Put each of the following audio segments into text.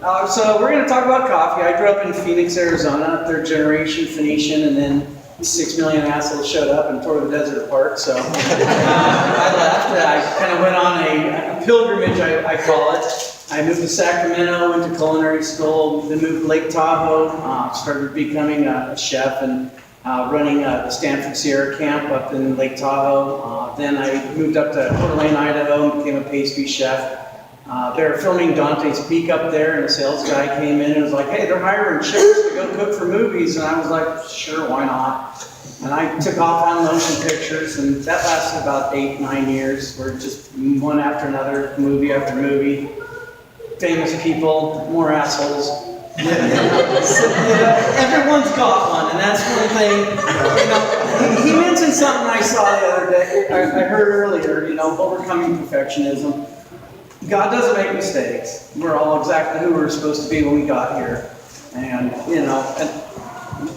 So we're going to talk about coffee. I grew up in Phoenix, Arizona, third generation Phoenician, and then 6 million assholes showed up and tore the desert apart. So I left. I kind of went on a pilgrimage, I call it. I moved to Sacramento, went to culinary school, then moved to Lake Tahoe, started becoming a chef and running the Stanford Sierra camp up in Lake Tahoe. Then I moved up to Coeur d'Alene, Idaho, and became a pastry chef. They were filming Dante's Peak up there, and a sales guy came in and was like, "Hey, they're hiring chefs to go cook for movies." And I was like, "Sure, why not?" And I took off on motion pictures, and that lasted about 8-9 years, where just one after another, movie after movie, famous people, more assholes. So, everyone's got one, and that's one thing. He mentioned something I saw the other day, I heard earlier, overcoming perfectionism. God doesn't make mistakes. We're all exactly who we were supposed to be when we got here. And,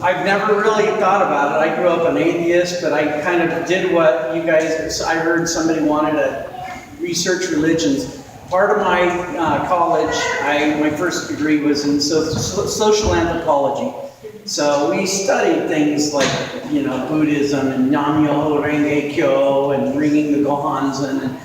I've never really thought about it. I grew up an atheist, but I kind of did what you guys, I heard somebody wanted to research religions. Part of my college, my first degree was in social anthropology. So we studied things like, Buddhism and Nam-myoho Renge Kyo and ringing the Gohanzen.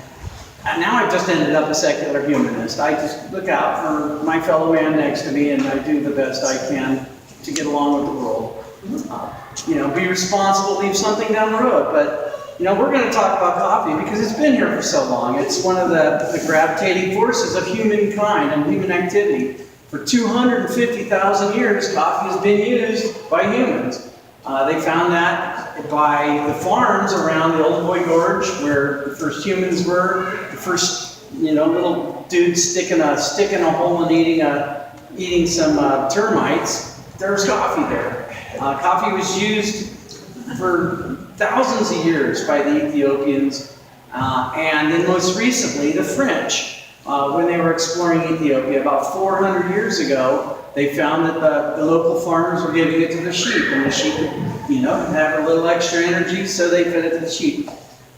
And now I've just ended up a secular humanist. I just look out for my fellow man next to me, and I do the best I can to get along with the world. Be responsible, leave something down the road. But, we're going to talk about coffee because it's been here for so long. It's one of the gravitating forces of humankind and human activity. For 250,000 years, coffee has been used by humans. They found that by the farms around the Old Boy Gorge, where the first humans were, the first, little dudes sticking a stick in a hole and eating some termites. There was coffee there. Coffee was used for thousands of years by the Ethiopians, and then most recently the French. When they were exploring Ethiopia about 400 years ago, they found that the local farmers were giving it to the sheep, and the sheep would, have a little extra energy, so they fed it to the sheep.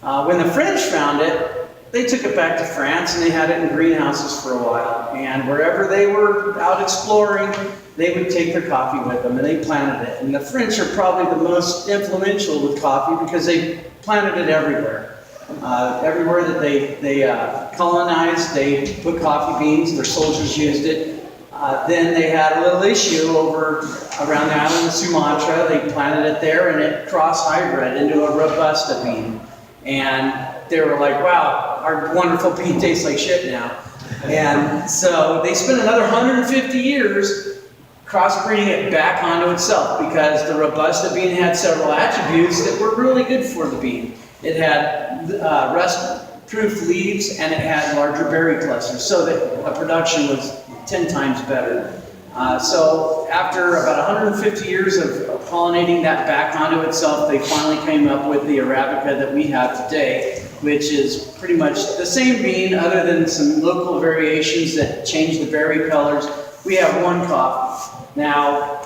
When the French found it, they took it back to France, and they had it in greenhouses for a while. And wherever they were out exploring, they would take their coffee with them, and they planted it. And the French are probably the most influential with coffee because they planted it everywhere. Everywhere that they colonized, they put coffee beans. Their soldiers used it. Then they had a little issue around the island of Sumatra. They planted it there, and it cross-hybrid into a Robusta bean. And they were like, "Wow, our wonderful bean tastes like shit now." And so they spent another 150 years crossbreeding it back onto itself because the Robusta bean had several attributes that were really good for the bean. It had rust-proof leaves, and it had larger berry clusters, so that the production was 10 times better. So after about 150 years of pollinating that back onto itself, they finally came up with the Arabica that we have today, which is pretty much the same bean other than some local variations that change the berry colors. We have one coffee. Now,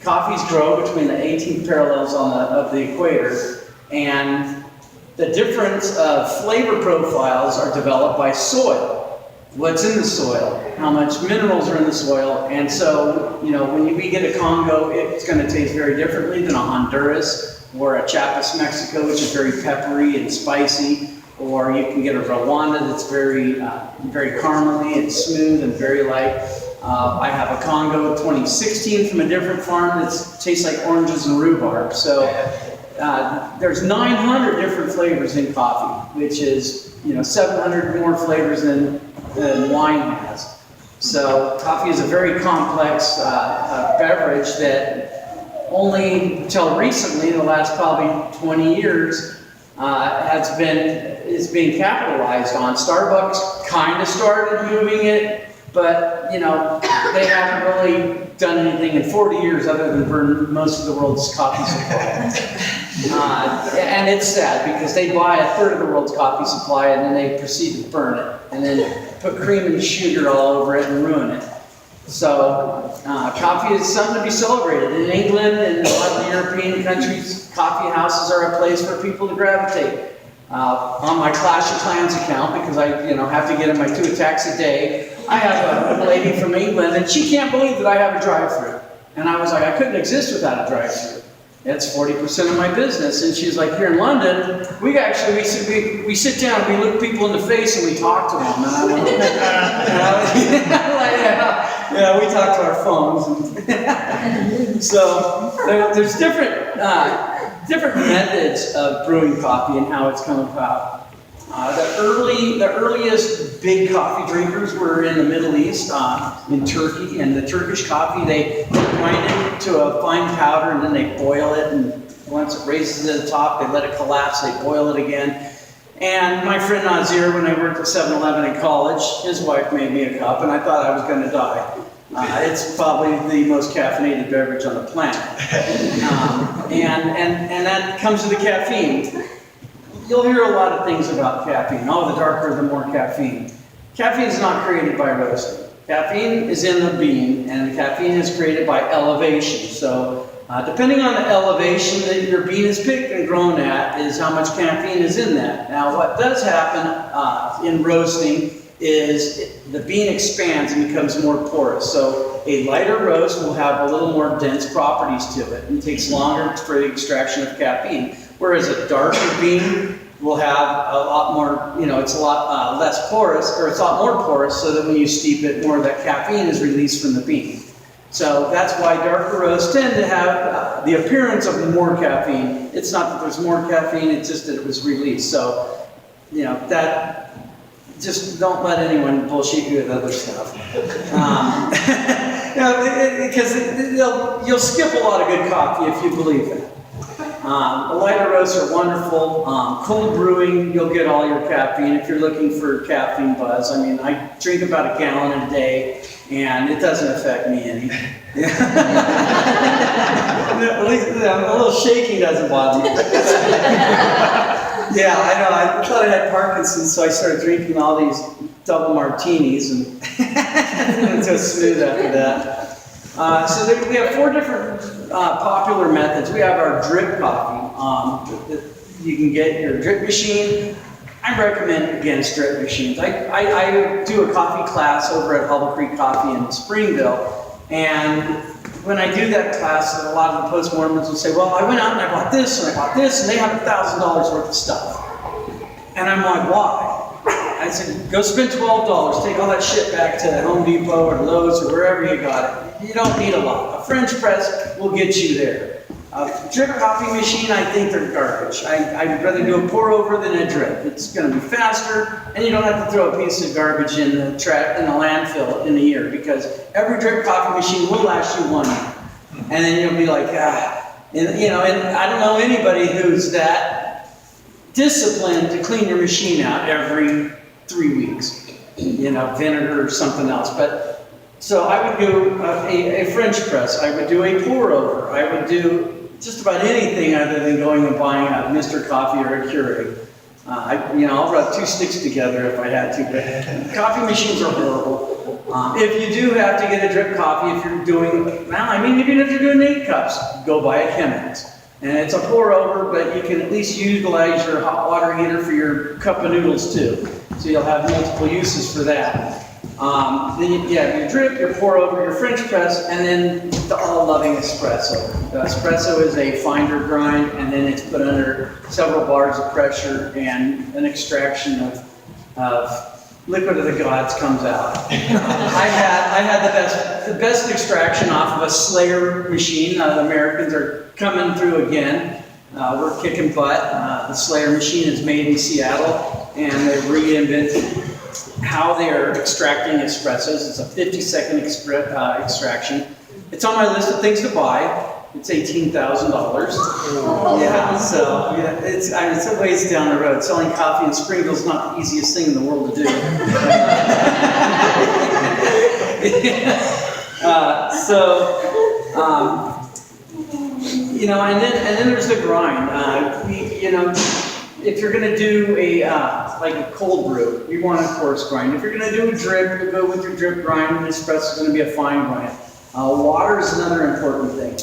coffees grow between the 18th parallels of the equator, and the difference of flavor profiles are developed by soil. What's in the soil, how much minerals are in the soil, and so, when we get a Congo, it's going to taste very differently than a Honduras or a Chiapas, Mexico, which is very peppery and spicy, or you can get a Rwanda that's very, very caramely and smooth and very light. I have a Congo 2016 from a different farm that tastes like oranges and rhubarb. So there's 900 different flavors in coffee, which is 700 more flavors than wine has. So coffee is a very complex beverage that only until recently, in the last probably 20 years, is being capitalized on. Starbucks kind of started moving it, but they haven't really done anything in 40 years other than burn most of the world's coffee supply. And it's sad because they buy a third of the world's coffee supply and then they proceed to burn it and then put cream and sugar all over it and ruin it. So coffee is something to be celebrated. In England and a lot of the European countries, coffee houses are a place for people to gravitate. On my Clash of Clans account, because I have to get in my 2 attacks a day, I have a lady from England, and she can't believe that I have a drive-thru. And I was like, I couldn't exist without a drive-thru. That's 40% of my business. And she's like, here in London, we sit down and we look people in the face and we talk to them. And I went, yeah, we talk to our phones. So there's different methods of brewing coffee and how it's come about. The earliest big coffee drinkers were in the Middle East, in Turkey, and the Turkish coffee, they grind it to a fine powder and then they boil it, and once it raises to the top, they let it collapse, they boil it again. And my friend Nazir, when I worked at 7-Eleven in college, his wife made me a cup, and I thought I was going to die. It's probably the most caffeinated beverage on the planet. And that comes to the caffeine. You'll hear a lot of things about caffeine. Oh, the darker, the more caffeine. Caffeine is not created by roasting. Caffeine is in the bean, and caffeine is created by elevation. So, depending on the elevation that your bean is picked and grown at, is how much caffeine is in that. Now, what does happen in roasting is the bean expands and becomes more porous. So, a lighter roast will have a little more dense properties to it, and it takes longer for the extraction of caffeine. Whereas a darker bean will have a lot more, it's a lot less porous, or it's a lot more porous, so that when you steep it, more of that caffeine is released from the bean. So that's why darker roasts tend to have the appearance of more caffeine. It's not that there's more caffeine, it's just that it was released. So, that, just don't let anyone bullshit you with other stuff. Because you'll skip a lot of good coffee if you believe it. The lighter roasts are wonderful. Cold brewing, you'll get all your caffeine if you're looking for caffeine buzz. I mean, I drink about a gallon a day, and it doesn't affect me any. At least a little shaking doesn't bother me. Yeah, I know. I thought I had Parkinson's, so I started drinking all these double martinis, and it was smooth after that. So we have 4 different popular methods. We have our drip coffee. You can get your drip machine. I recommend against drip machines. I do a coffee class over at Hobble Creek Coffee in Springville, and when I do that class, a lot of the post-mortems will say, well, I went out and I bought this and I bought this, and they have $1,000 worth of stuff. And I'm like, why? I said, go spend $12, take all that shit back to Home Depot or Lowe's or wherever you got it. You don't need a lot. A French press will get you there. A drip coffee machine, I think they're garbage. I'd rather do a pour over than a drip. It's going to be faster, and you don't have to throw a piece of garbage in the landfill in a year, because every drip coffee machine will last you 1 year. And then you'll be like, and I don't know anybody who's that disciplined to clean your machine out every 3 weeks. Vinegar or something else. So I would do a French press. I would do a pour over. I would do just about anything other than going and buying a Mr. Coffee or a Keurig. I'll rub 2 sticks together if I had to, but coffee machines are horrible. If you do have to get a drip coffee, if you're doing, even if you're doing 8 cups, go buy a Chemex. And it's a pour over, but you can at least utilize your hot water heater for your cup of noodles too. So you'll have multiple uses for that. Then you have your drip, your pour over, your French press, and then the all-loving espresso. The espresso is a finder grind, and then it's put under several bars of pressure, and an extraction of liquid of the gods comes out. I had the best extraction off of a Slayer machine. The Americans are coming through again. We're kicking butt. The Slayer machine is made in Seattle, and they've reinvented how they are extracting espressos. It's a 50-second extraction. It's on my list of things to buy. It's $18,000. Yeah, so it's a ways down the road. Selling coffee in Springville is not the easiest thing in the world to do. And then there's the grind. If you're going to do a cold brew, you want a coarse grind. If you're going to do a drip, you go with your drip grind, and espresso is going to be a fine grind. Water is another important thing.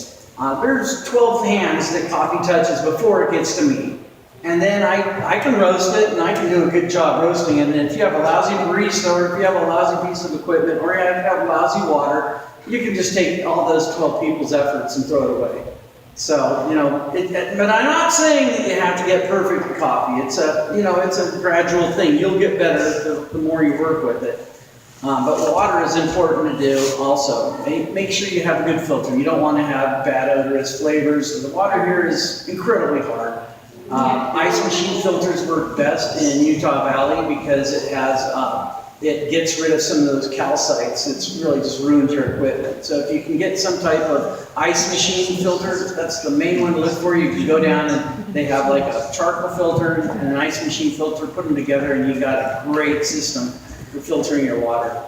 There's 12 hands that coffee touches before it gets to me. and then I can roast it, and I can do a good job roasting it. And if you have a lousy barista, or if you have a lousy piece of equipment, or you have lousy water, you can just take all those 12 people's efforts and throw it away. So, you know, but I'm not saying that you have to get perfect coffee. It's a, you know, it's a gradual thing. You'll get better the more you work with it. But water is important to do also. Make sure you have a good filter. You don't want to have bad odorous flavors. The water here is incredibly hard. Ice machine filters work best in Utah Valley because it has, it gets rid of some of those calcites. It's really just ruined your equipment. So if you can get some type of ice machine filter, that's the main one to look for. You can go down and they have like a charcoal filter and an ice machine filter, put them together, and you got a great system for filtering your water.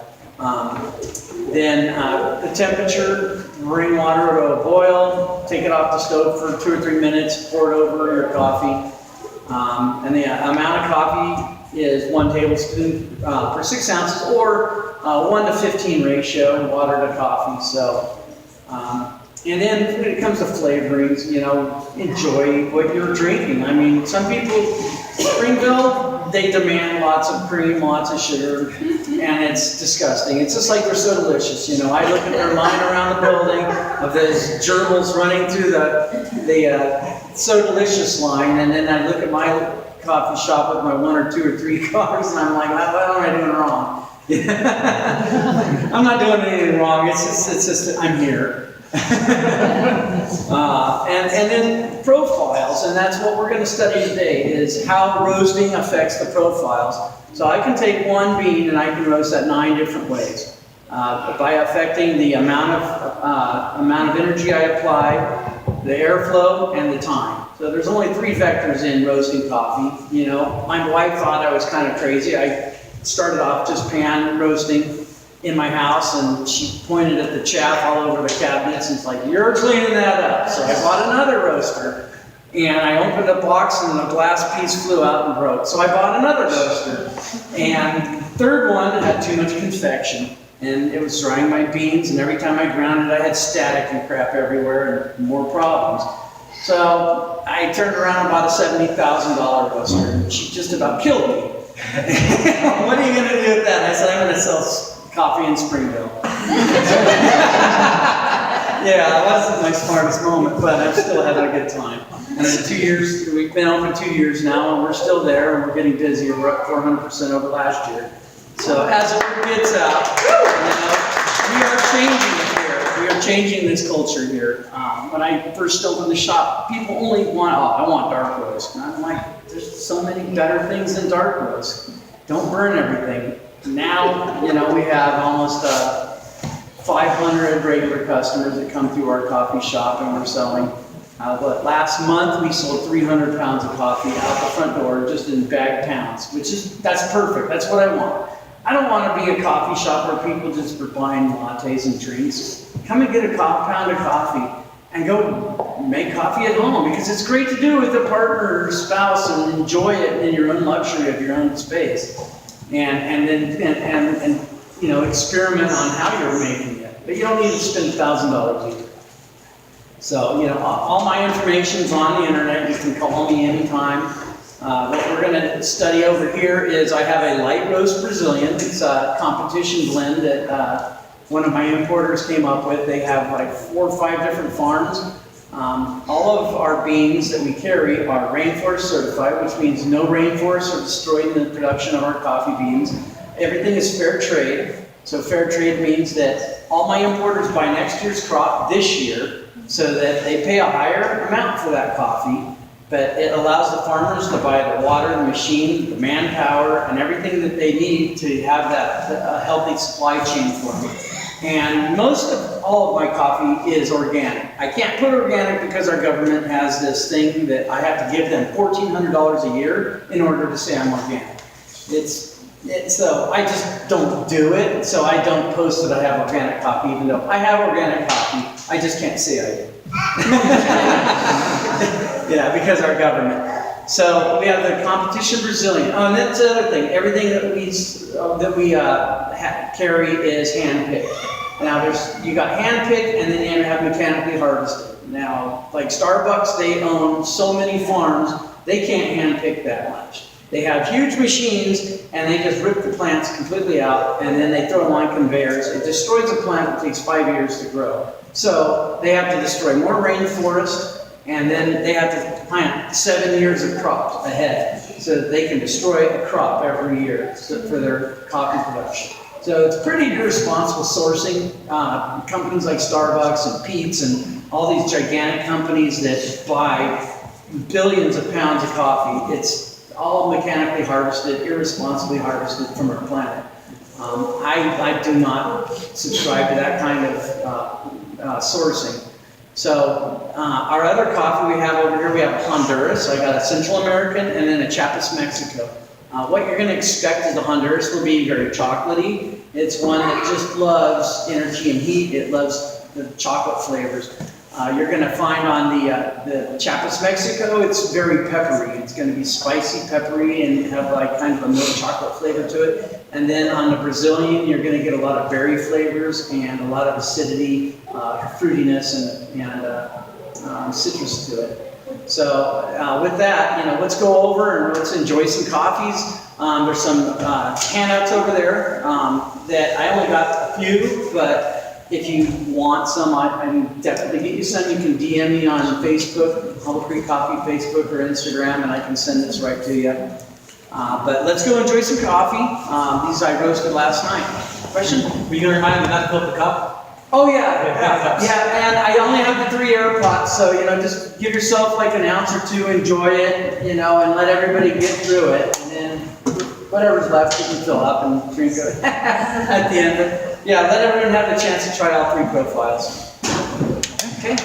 Then the temperature, bring water to a boil, take it off the stove for 2 or 3 minutes, pour it over your coffee. And the amount of coffee is 1 tablespoon per 6 ounces, or 1 to 15 ratio, water to coffee. So, and then when it comes to flavorings, you know, enjoy what you're drinking. I mean, some people, Springville, they demand lots of cream, lots of sugar, and it's disgusting. It's just like they're so delicious, you know. I look at their line around the building of those gerbils running through the so delicious line, and then I look at my coffee shop with my 1 or 2 or 3 cars, and I'm like, what am I doing wrong? I'm not doing anything wrong. It's just I'm here. And then profiles, and that's what we're going to study today, is how roasting affects the profiles. So I can take one bean and I can roast that 9 different ways by affecting the amount of energy I apply, the airflow, and the time. So there's only 3 vectors in roasting coffee. You know, my wife thought I was kind of crazy. I started off just pan roasting in my house, and she pointed at the chaff all over the cabinets and was like, "You're cleaning that up." So I bought another roaster, and I opened a box and a glass piece flew out and broke. So I bought another roaster, and the third one had too much convection, and it was drying my beans, and every time I ground it I had static and crap everywhere and more problems. So I turned around and bought a $70,000 roaster, and she just about killed me. What are you going to do with that? I said, I'm going to sell coffee in Springville. Yeah, it wasn't my smartest moment, but I'm still having a good time. And in 2 years, we've been open 2 years now, and we're still there, and we're getting busier. We're up 400% over last year. So as the word gets out, you know, we are changing it here. We are changing this culture here. When I first opened the shop, people only want, I want dark roast. And I'm like, there's so many better things than dark roast. Don't burn everything. Now, you know, we have almost 500 regular customers that come through our coffee shop, and we're selling. But last month we sold 300 pounds of coffee out the front door, just in bagged pounds, that's perfect. That's what I want. I don't want to be a coffee shop where people just are buying lattes and drinks. Come and get a pound of coffee and go make coffee at home, because it's great to do with a partner or spouse and enjoy it in your own luxury of your own space. And then you know, experiment on how you're making it. But you don't need to spend $1,000 either. So, you know, all my information's on the internet. You can call me anytime. What we're going to study over here is I have a light roast Brazilian. It's a competition blend that one of my importers came up with. They have like 4 or 5 different farms. All of our beans that we carry are rainforest certified, which means no rainforests are destroying the production of our coffee beans. Everything is fair trade. So fair trade means that all my importers buy next year's crop this year, so that they pay a higher amount for that coffee, but it allows the farmers to buy the water, the machine, the manpower, and everything that they need to have that healthy supply chain for them. And most of all of my coffee is organic. I can't put organic because our government has this thing that I have to give them $1,400 a year in order to say I'm organic. So I just don't do it. So I don't post that I have organic coffee, even though I have organic coffee. I just can't say I do. Yeah, because our government. So we have the competition Brazilian. Oh, and that's the other thing. Everything that we carry is hand-picked. Now you got hand-picked, and then you have mechanically harvested. Now, like Starbucks, they own so many farms They can't handpick that much. They have huge machines, and they just rip the plants completely out, and then they throw them on conveyors. It destroys a plant that takes 5 years to grow. So they have to destroy more rainforest, and then they have to plant 7 years of crops ahead, so that they can destroy a crop every year for their coffee production. So it's pretty irresponsible sourcing. Companies like Starbucks and Peet's and all these gigantic companies that buy billions of pounds of coffee, it's all mechanically harvested, irresponsibly harvested from our planet. I do not subscribe to that kind of sourcing. So our other coffee we have over here, we have Honduras. I got a Central American and then a Chiapas, Mexico. What you're going to expect is the Honduras will be very chocolatey. It's one that just loves energy and heat. It loves the chocolate flavors. You're going to find on the Chiapas, Mexico, it's very peppery. It's going to be spicy, peppery, and have like kind of a milk chocolate flavor to it. And then on the Brazilian, you're going to get a lot of berry flavors and a lot of acidity, fruitiness, and citrus to it. So with that, let's go over and let's enjoy some coffees. There's some handouts over there that I only got a few, but if you want some, I can definitely get you some. You can DM me on Facebook, Hobble Creek Coffee Facebook or Instagram, and I can send this right to you. But let's go enjoy some coffee. These I roasted last night. Question? Were you going to remind them not to fill up the cup? Oh yeah, and I only have the 3 air pots, so just give yourself like an ounce or two, enjoy it, and let everybody get through it, and then whatever's left you can fill up and drink it at the end. But yeah, let everyone have the chance to try all 3 profiles. Okay.